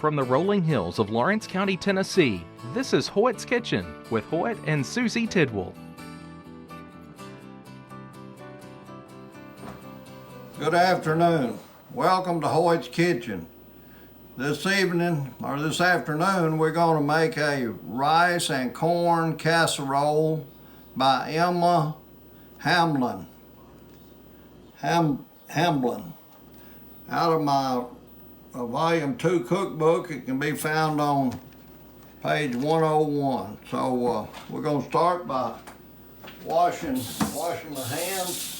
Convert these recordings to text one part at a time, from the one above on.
from the rolling hills of Lawrence County, Tennessee, this is Hoyt's Kitchen with Hoyt and Susie Tidwell. Good afternoon. Welcome to Hoyt's Kitchen. This evening, or this afternoon, we're going to make a rice and corn casserole by Emma Hamblin. Hamblin. Out of my Volume 2 cookbook. It can be found on page 101. So we're going to start by washing the hands.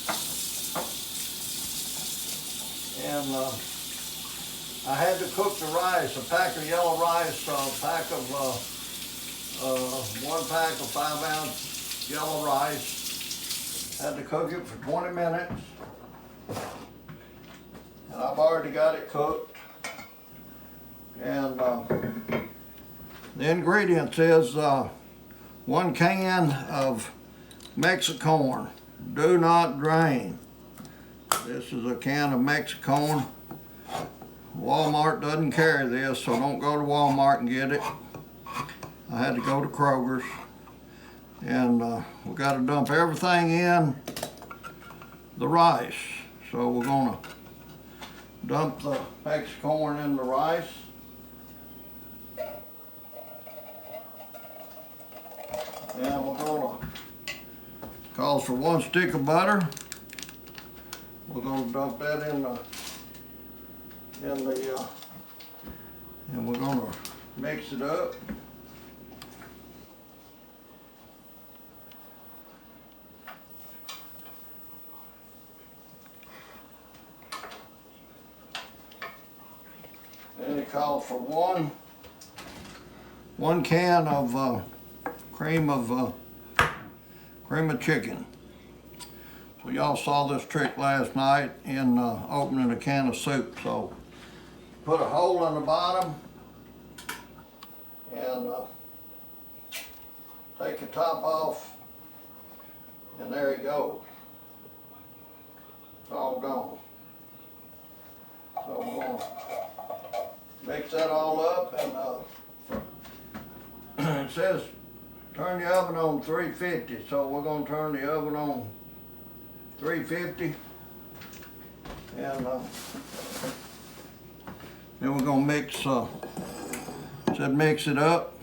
And I had to cook the rice, a pack of yellow rice, one pack of 5-ounce yellow rice. Had to cook it for 20 minutes. And I've already got it cooked. And the ingredients is 1 can of Mexicorn. Do not drain. This is a can of Mexicorn. Walmart doesn't carry this, so don't go to Walmart and get it. I had to go to Kroger's. And we got to dump everything in the rice. So we're gonna dump the Mexicorn in the rice. And we're gonna, calls for 1 stick of butter. We're gonna dump that in the, and we're gonna mix it up. And it calls for one can of cream of chicken. So y'all saw this trick last night in opening a can of soup. So put a hole in the bottom and take the top off, and there it goes. It's all gone. So we're gonna mix that all up, and it says turn the oven on 350, so we're gonna turn the oven on 350, and then we're gonna mix it up.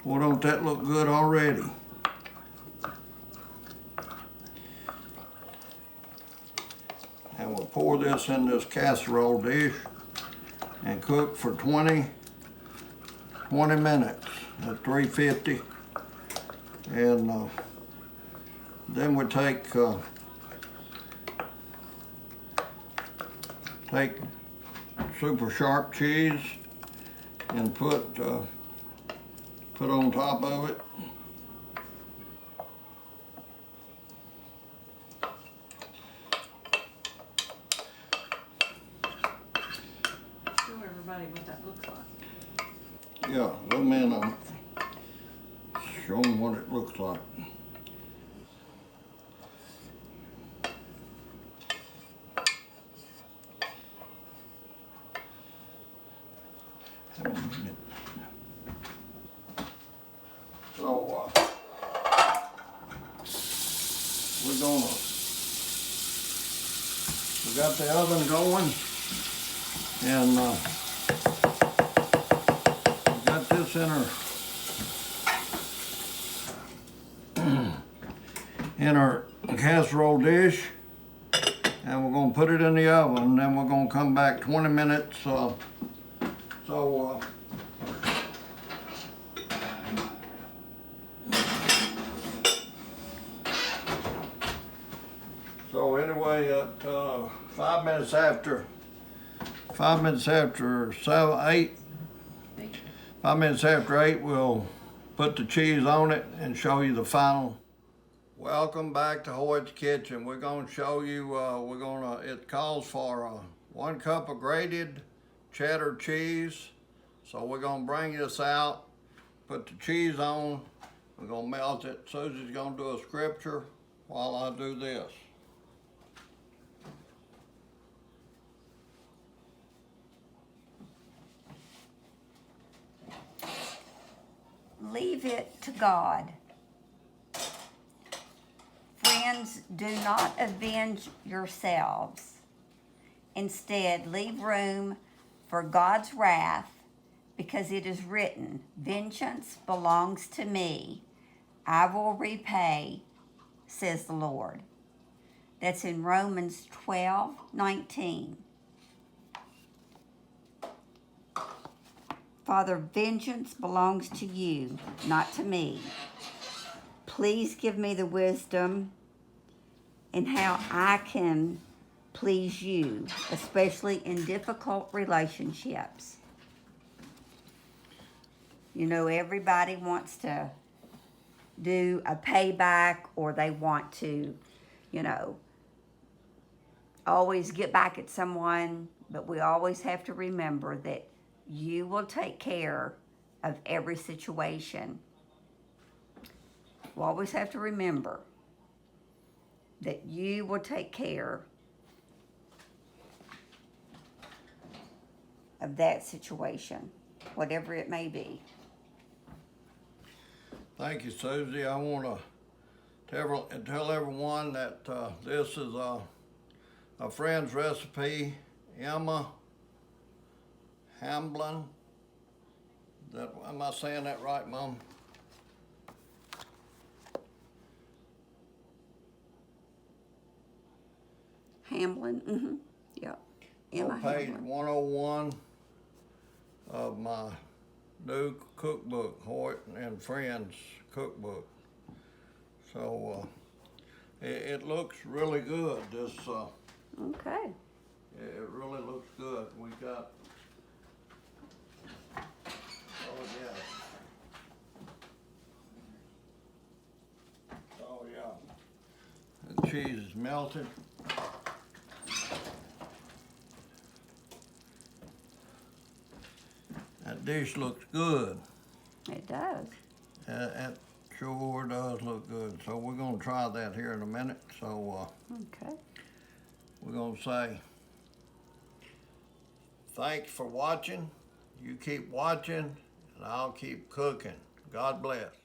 Well, don't that look good already? And we'll pour this in this casserole dish and cook for 20 minutes at 350. And then we take super sharp cheese and put on top of it. Show everybody what that looks like. Yeah, let me show them what it looks like. So we got the oven going, and we got this in our casserole dish, and we're going to put it in the oven, and then we're going to come back 20 minutes. So anyway, at 5 minutes after 8, we'll put the cheese on it and show you the final. Welcome back to Hoyt's Kitchen. We're going to show you, it calls for 1 cup of grated cheddar cheese. So we're going to bring this out put the cheese on. We're gonna melt it. Susie's gonna do a scripture while I do this. Leave it to God. Friends, do not avenge yourselves. Instead, leave room for God's wrath, because it is written, "Vengeance belongs to me. I will repay," says the Lord. That's in Romans 12:19. Father, vengeance belongs to you, not to me. Please give me the wisdom in how I can please you, especially in difficult relationships. You know, everybody wants to do a payback, or they want to, you know, always get back at someone, but we always have to remember that you will take care of every situation. We always have to remember that you will take care of that situation, whatever it may be. Thank you, Susie. I want to tell everyone that this is a friend's recipe, Emma Hamblin. Am I saying that right, Mom? Hamblin, yep. Emma On page Hamblin. 101 of my new cookbook, Hoyt and Friends cookbook. So it looks really good. This Okay. it really looks good. We got, oh yeah, oh yeah. The cheese is melted. That dish looks good. It does. It sure does look good. So we're gonna try that here in a minute. So Okay. we're gonna say thanks for watching. You keep watching, and I'll keep cooking. God bless.